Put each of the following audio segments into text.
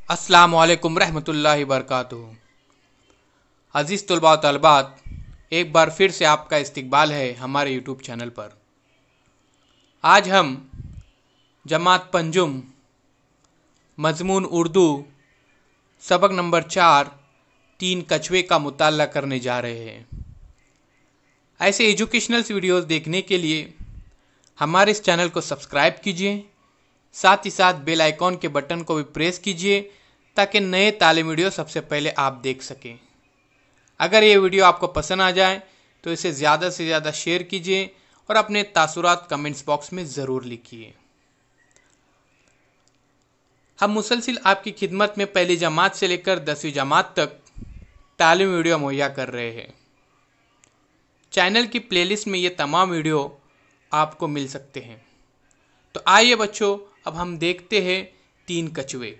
अस्सलाम वालेकुम रहमतुल्लाहि बरकातुहू। अज़ीज़ तलबा व तलबात, एक बार फिर से आपका इस्तकबाल है हमारे यूट्यूब चैनल पर। आज हम जमात पंजुम मज़मून उर्दू सबक नंबर 4 तीन कछुए का मुताला करने जा रहे हैं। ऐसे एजुकेशनल वीडियोस देखने के लिए हमारे इस चैनल को सब्सक्राइब कीजिए, साथ ही साथ बेल आइकॉन के बटन को भी प्रेस कीजिए ताकि नए तालीम वीडियो सबसे पहले आप देख सकें। अगर ये वीडियो आपको पसंद आ जाए तो इसे ज़्यादा से ज़्यादा शेयर कीजिए और अपने तासुरात कमेंट्स बॉक्स में ज़रूर लिखिए। हम मुसलसिल आपकी खिदमत में पहली जमात से लेकर 10वीं जमात तक तालीम वीडियो मुहैया कर रहे हैं। चैनल की प्लेलिस्ट में ये तमाम वीडियो आपको मिल सकते हैं। तो आइए बच्चों, अब हम देखते हैं तीन कछुए।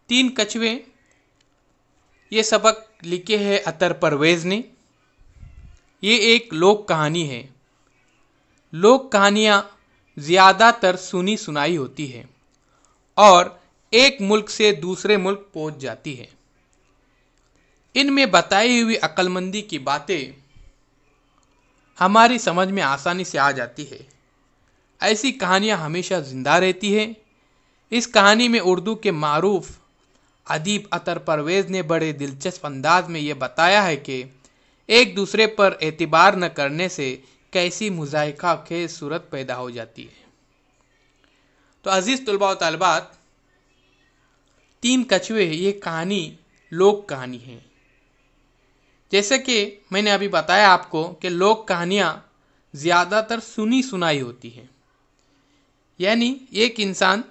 तीन कछुए ये सबक लिखे हैं अतर परवेज़ ने। ये एक लोक कहानी है। लोक कहानियाँ ज़्यादातर सुनी सुनाई होती है और एक मुल्क से दूसरे मुल्क पहुँच जाती है। इनमें बताई हुई अक्लमंदी की बातें हमारी समझ में आसानी से आ जाती है। ऐसी कहानियाँ हमेशा ज़िंदा रहती है। इस कहानी में उर्दू के मारूफ अदीब अतर परवेज़ ने बड़े दिलचस्प अंदाज में ये बताया है कि एक दूसरे पर एतबार न करने से कैसी मुज़ाहिका खेज़ सूरत पैदा हो जाती है। तो अज़ीज़ तलबा व तलबात, तीन कछुए ये कहानी लोक कहानी है। जैसे कि मैंने अभी बताया आपको कि लोक कहानियाँ ज़्यादातर सुनी सुनाई होती हैं, यानी एक इंसान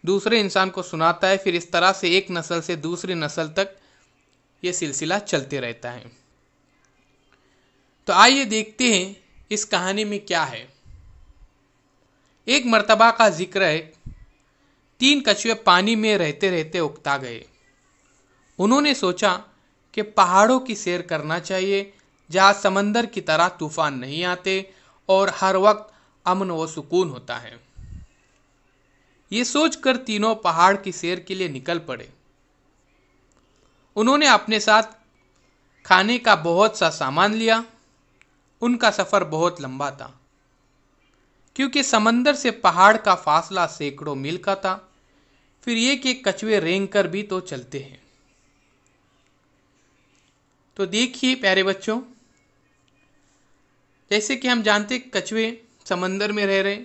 दूसरे इंसान को सुनाता है, फिर इस तरह से एक नस्ल से दूसरी नस्ल तक ये सिलसिला चलते रहता है। तो आइए देखते हैं इस कहानी में क्या है। एक मर्तबा का जिक्र है। तीन कछुए पानी में रहते रहते उकता गए। उन्होंने सोचा कि पहाड़ों की सैर करना चाहिए, जहाँ समंदर की तरह तूफान नहीं आते और हर वक्त अमन व सुकून होता है। ये सोचकर तीनों पहाड़ की सैर के लिए निकल पड़े। उन्होंने अपने साथ खाने का बहुत सा सामान लिया। उनका सफ़र बहुत लंबा था, क्योंकि समंदर से पहाड़ का फासला सैकड़ों मील का था। फिर एक एक कछुए रेंग कर भी तो चलते हैं। तो देखिए प्यारे बच्चों, जैसे कि हम जानते कछुए समंदर में रह रहे,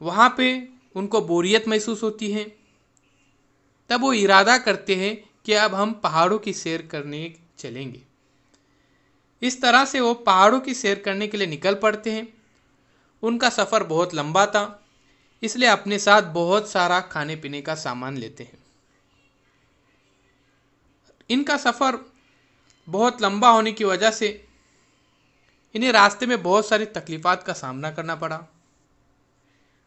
वहाँ पे उनको बोरियत महसूस होती है। तब वो इरादा करते हैं कि अब हम पहाड़ों की सैर करने चलेंगे। इस तरह से वो पहाड़ों की सैर करने के लिए निकल पड़ते हैं। उनका सफ़र बहुत लंबा था, इसलिए अपने साथ बहुत सारा खाने पीने का सामान लेते हैं। इनका सफ़र बहुत लंबा होने की वजह से इन्हें रास्ते में बहुत सारी तकलीफ़ात का सामना करना पड़ा।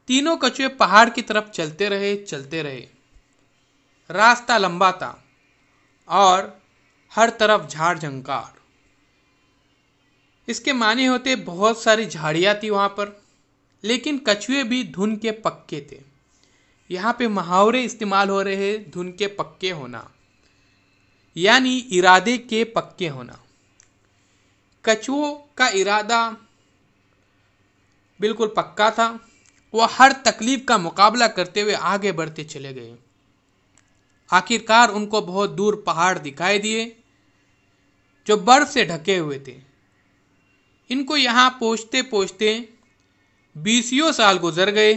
तीनों कछुए पहाड़ की तरफ चलते रहे। रास्ता लंबा था और हर तरफ झाड़ झंकार। इसके माने होते बहुत सारी झाड़ियाँ थी वहाँ पर, लेकिन कछुए भी धुन के पक्के थे। यहाँ पे मुहावरे इस्तेमाल हो रहे हैं, धुन के पक्के होना यानी इरादे के पक्के होना। कछुओं का इरादा बिल्कुल पक्का था। वह हर तकलीफ का मुकाबला करते हुए आगे बढ़ते चले गए। आखिरकार उनको बहुत दूर पहाड़ दिखाई दिए जो बर्फ से ढके हुए थे। इनको यहाँ पहुँचते पहुँचते 20 साल गुजर गए।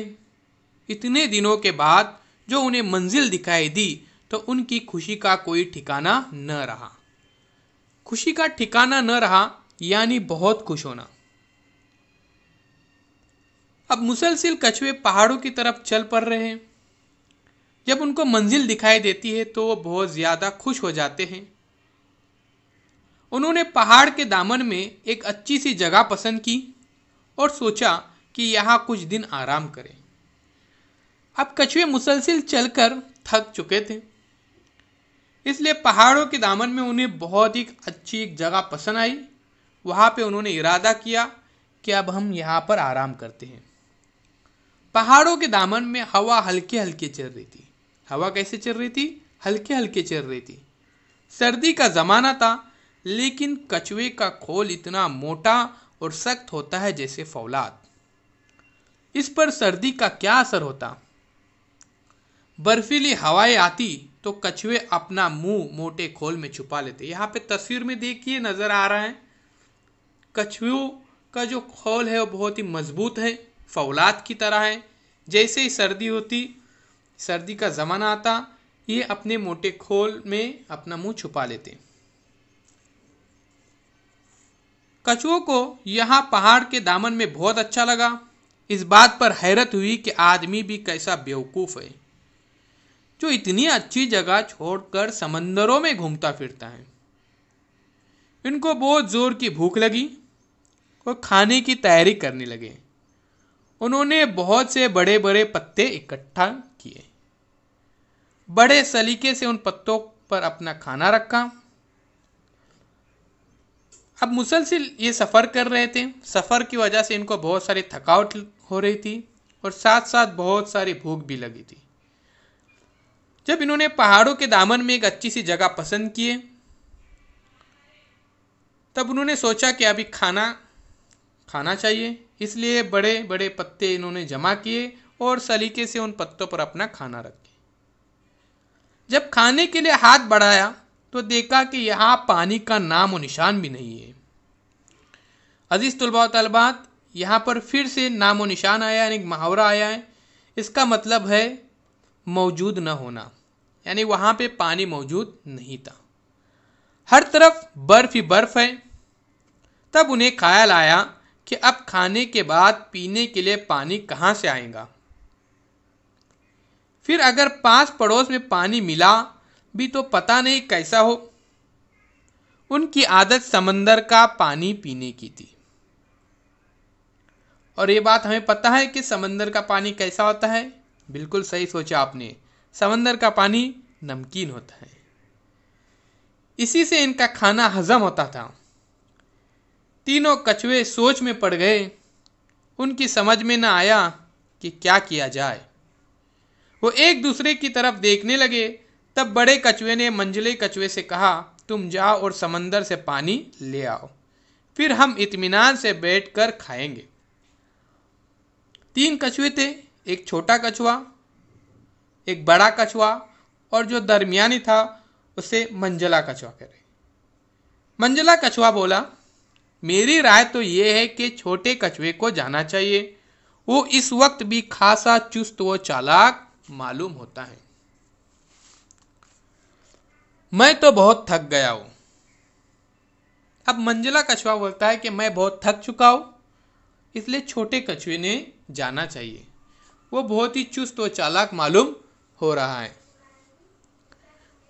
इतने दिनों के बाद जो उन्हें मंजिल दिखाई दी तो उनकी खुशी का कोई ठिकाना न रहा। खुशी का ठिकाना न रहा यानी बहुत खुश होना। अब मुसलसिल कछुए पहाड़ों की तरफ चल पड़ रहे हैं। जब उनको मंजिल दिखाई देती है तो वो बहुत ज़्यादा खुश हो जाते हैं। उन्होंने पहाड़ के दामन में एक अच्छी सी जगह पसंद की और सोचा कि यहाँ कुछ दिन आराम करें। अब कछुए मुसलसिल चलकर थक चुके थे, इसलिए पहाड़ों के दामन में उन्हें बहुत ही अच्छी एक जगह पसंद आई। वहाँ पे उन्होंने इरादा किया कि अब हम यहाँ पर आराम करते हैं। पहाड़ों के दामन में हवा हल्के हल्के चल रही थी। हवा कैसे चल रही थी? हल्के हल्के चल रही थी। सर्दी का जमाना था, लेकिन कछुए का खोल इतना मोटा और सख्त होता है जैसे फौलाद। इस पर सर्दी का क्या असर होता? बर्फीली हवाएं आती तो कछुए अपना मुंह मोटे खोल में छुपा लेते। यहाँ पे तस्वीर में देखिए, नजर आ रहा है कछुओं का जो खोल है वो बहुत ही मजबूत है, फौलाद की तरह है। जैसे ही सर्दी होती, सर्दी का जमाना आता, ये अपने मोटे खोल में अपना मुंह छुपा लेते। कछुओं को यहाँ पहाड़ के दामन में बहुत अच्छा लगा। इस बात पर हैरत हुई कि आदमी भी कैसा बेवकूफ है जो इतनी अच्छी जगह छोड़कर समंदरों में घूमता फिरता है। इनको बहुत जोर की भूख लगी और खाने की तैयारी करने लगे। उन्होंने बहुत से बड़े बड़े पत्ते इकट्ठा किए, बड़े सलीके से उन पत्तों पर अपना खाना रखा। अब मुसलसल ये सफ़र कर रहे थे। सफ़र की वजह से इनको बहुत सारी थकावट हो रही थी और साथ साथ बहुत सारी भूख भी लगी थी। जब इन्होंने पहाड़ों के दामन में एक अच्छी सी जगह पसंद किए, तब उन्होंने सोचा कि अभी खाना चाहिए। इसलिए बड़े बड़े पत्ते इन्होंने जमा किए और सलीके से उन पत्तों पर अपना खाना रखे। जब खाने के लिए हाथ बढ़ाया तो देखा कि यहाँ पानी का नाम और निशान भी नहीं है। अजीज तुलबा व तलबात, यहाँ पर फिर से नामो निशान आया, यानी मुहावरा आया है। इसका मतलब है मौजूद न होना, यानी वहाँ पे पानी मौजूद नहीं था। हर तरफ बर्फ ही बर्फ है। तब उन्हें ख्याल आया कि अब खाने के बाद पीने के लिए पानी कहाँ से आएगा। फिर अगर पास पड़ोस में पानी मिला भी तो पता नहीं कैसा हो। उनकी आदत समंदर का पानी पीने की थी, और ये बात हमें पता है कि समंदर का पानी कैसा होता है। बिल्कुल सही सोचा आपने, समंदर का पानी नमकीन होता है। इसी से इनका खाना हजम होता था। तीनों कछुए सोच में पड़ गए। उनकी समझ में न आया कि क्या किया जाए। वो एक दूसरे की तरफ देखने लगे। तब बड़े कछुए ने मंझले कछुए से कहा, तुम जाओ और समंदर से पानी ले आओ, फिर हम इत्मीनान से बैठकर खाएंगे। 3 कछुए थे, एक छोटा कछुआ, एक बड़ा कछुआ और जो दरमियानी था उसे मंझला कछुआ कह रहे। मंझला कछुआ बोला, मेरी राय तो ये है कि छोटे कछुए को जाना चाहिए। वो इस वक्त भी खासा चुस्त व चालाक मालूम होता है। मैं तो बहुत थक गया हूं। अब मंझला कछुआ बोलता है कि मैं बहुत थक चुका हूं, इसलिए छोटे कछुए ने जाना चाहिए। वो बहुत ही चुस्त व चालाक मालूम हो रहा है।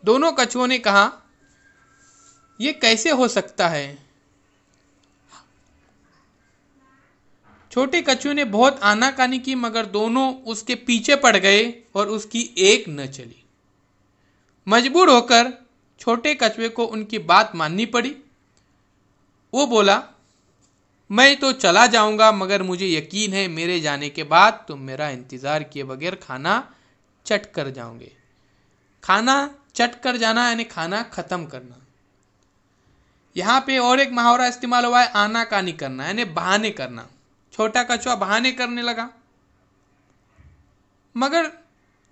दोनों कछुओं ने कहा, यह कैसे हो सकता है? छोटे कछुए ने बहुत आनाकानी की, मगर दोनों उसके पीछे पड़ गए और उसकी एक न चली। मजबूर होकर छोटे कछुए को उनकी बात माननी पड़ी। वो बोला, मैं तो चला जाऊंगा, मगर मुझे यकीन है मेरे जाने के बाद तुम मेरा इंतजार किए बगैर खाना चट कर जाओगे। खाना चट कर जाना यानी खाना खत्म करना। यहाँ पे और एक मुहावरा इस्तेमाल हुआ है, आनाकानी करना यानी बहाने करना। छोटा कछुआ बहाने करने लगा, मगर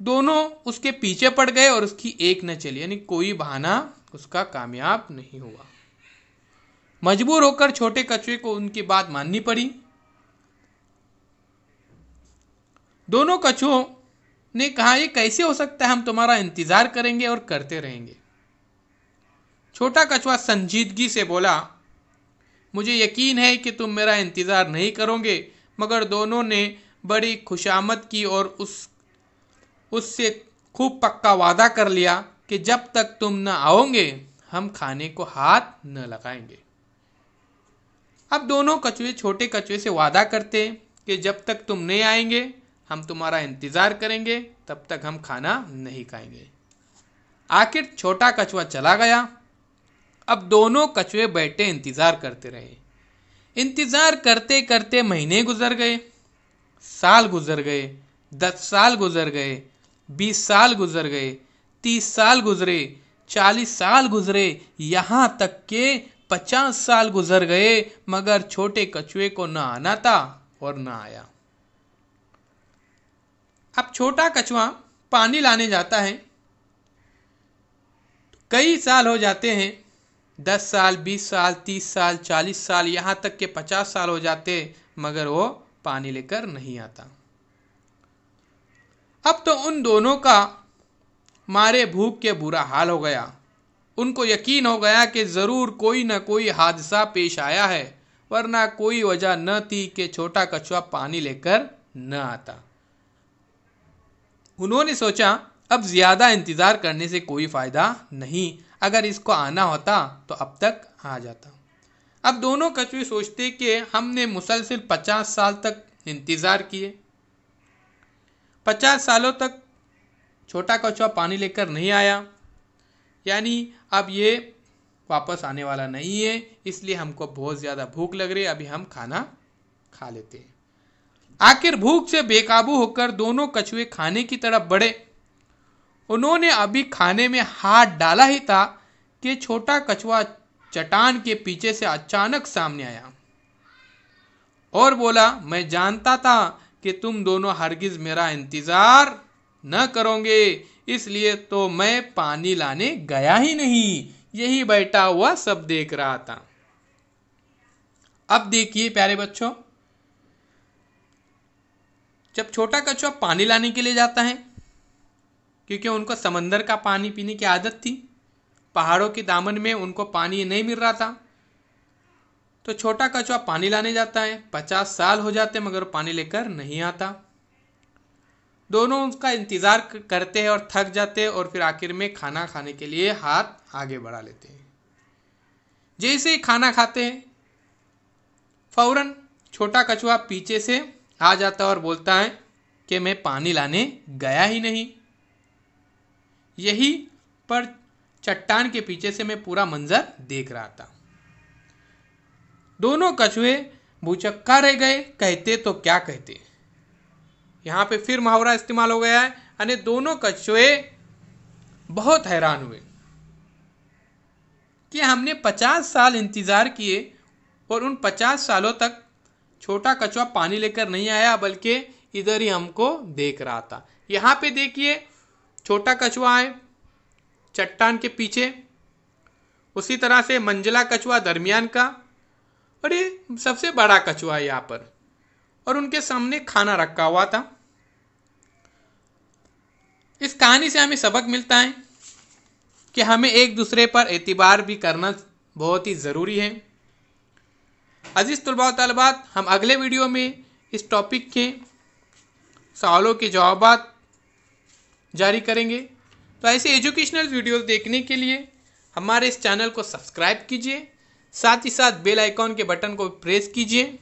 दोनों उसके पीछे पड़ गए और उसकी एक न चली, यानी कोई बहाना उसका कामयाब नहीं हुआ। मजबूर होकर छोटे कछुए को उनकी बात माननी पड़ी। दोनों कछुओं ने कहा, यह कैसे हो सकता है, हम तुम्हारा इंतजार करेंगे और करते रहेंगे। छोटा कछुआ संजीदगी से बोला, मुझे यकीन है कि तुम मेरा इंतजार नहीं करोगे। मगर दोनों ने बड़ी खुशामद की और उससे खूब पक्का वादा कर लिया कि जब तक तुम न आओगे हम खाने को हाथ न लगाएंगे। अब दोनों कछुए छोटे कछुए से वादा करते कि जब तक तुम नहीं आएंगे हम तुम्हारा इंतजार करेंगे, तब तक हम खाना नहीं खाएंगे। आखिर छोटा कछुआ चला गया। अब दोनों कछुए बैठे इंतजार करते रहे। इंतजार करते करते महीने गुजर गए, साल गुजर गए, 10 साल गुजर गए, 20 साल गुजर गए, 30 साल गुजरे, 40 साल गुजरे, यहां तक के 50 साल गुजर गए, मगर छोटे कछुए को न आना था और न आया। अब छोटा कछुआ पानी लाने जाता है, कई साल हो जाते हैं, 10 साल, 20 साल, 30 साल, 40 साल, यहां तक के 50 साल हो जाते, मगर वो पानी लेकर नहीं आता। अब तो उन दोनों का मारे भूख के बुरा हाल हो गया। उनको यकीन हो गया कि जरूर कोई न कोई हादसा पेश आया है, वरना कोई वजह न थी कि छोटा कछुआ पानी लेकर न आता। उन्होंने सोचा अब ज्यादा इंतजार करने से कोई फायदा नहीं, अगर इसको आना होता तो अब तक आ जाता। अब दोनों कछुए सोचते कि हमने मुसलसल 50 साल तक इंतजार किए, 50 सालों तक छोटा कछुआ पानी लेकर नहीं आया, यानी अब ये वापस आने वाला नहीं है, इसलिए हमको बहुत ज़्यादा भूख लग रही है, अभी हम खाना खा लेते हैं। आखिर भूख से बेकाबू होकर दोनों कछुए खाने की तरफ बढ़े। उन्होंने अभी खाने में हाथ डाला ही था कि छोटा कछुआ चट्टान के पीछे से अचानक सामने आया और बोला, मैं जानता था कि तुम दोनों हरगिज मेरा इंतजार न करोगे, इसलिए तो मैं पानी लाने गया ही नहीं, यही बैठा हुआ सब देख रहा था। अब देखिए प्यारे बच्चों, जब छोटा कछुआ पानी लाने के लिए जाता है, क्योंकि उनको समंदर का पानी पीने की आदत थी, पहाड़ों के दामन में उनको पानी नहीं मिल रहा था, तो छोटा कछुआ पानी लाने जाता है। 50 साल हो जाते मगर पानी लेकर नहीं आता। दोनों उसका इंतजार करते हैं और थक जाते हैं, और फिर आखिर में खाना खाने के लिए हाथ आगे बढ़ा लेते हैं। जैसे ही खाना खाते हैं, फौरन छोटा कछुआ पीछे से आ जाता है और बोलता है कि मैं पानी लाने गया ही नहीं, यही पर चट्टान के पीछे से मैं पूरा मंजर देख रहा था। दोनों कछुए भूचक्का रह गए, कहते तो क्या कहते। यहाँ पे फिर मुहावरा इस्तेमाल हो गया है, यानी दोनों कछुए बहुत हैरान हुए कि हमने 50 साल इंतजार किए और उन 50 सालों तक छोटा कछुआ पानी लेकर नहीं आया, बल्कि इधर ही हमको देख रहा था। यहाँ पे देखिए छोटा कछुआ है चट्टान के पीछे, उसी तरह से मंझला कछुआ दरमियान का, और ये सबसे बड़ा कछुआ है यहाँ पर, और उनके सामने खाना रखा हुआ था। इस कहानी से हमें सबक मिलता है कि हमें एक दूसरे पर एतबार भी करना बहुत ही ज़रूरी है। अजीज़ तलबा व तलबात, हम अगले वीडियो में इस टॉपिक के सवालों के जवाबात जारी करेंगे। तो ऐसे एजुकेशनल वीडियोस देखने के लिए हमारे इस चैनल को सब्सक्राइब कीजिए, साथ ही साथ बेल आइकॉन के बटन को प्रेस कीजिए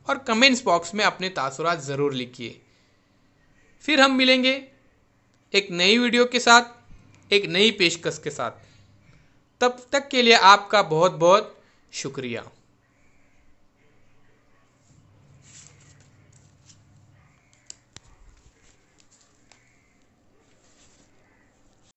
और कमेंट्स बॉक्स में अपने तासुरात ज़रूर लिखिए। फिर हम मिलेंगे एक नई वीडियो के साथ, एक नई पेशकश के साथ। तब तक के लिए आपका बहुत बहुत शुक्रिया।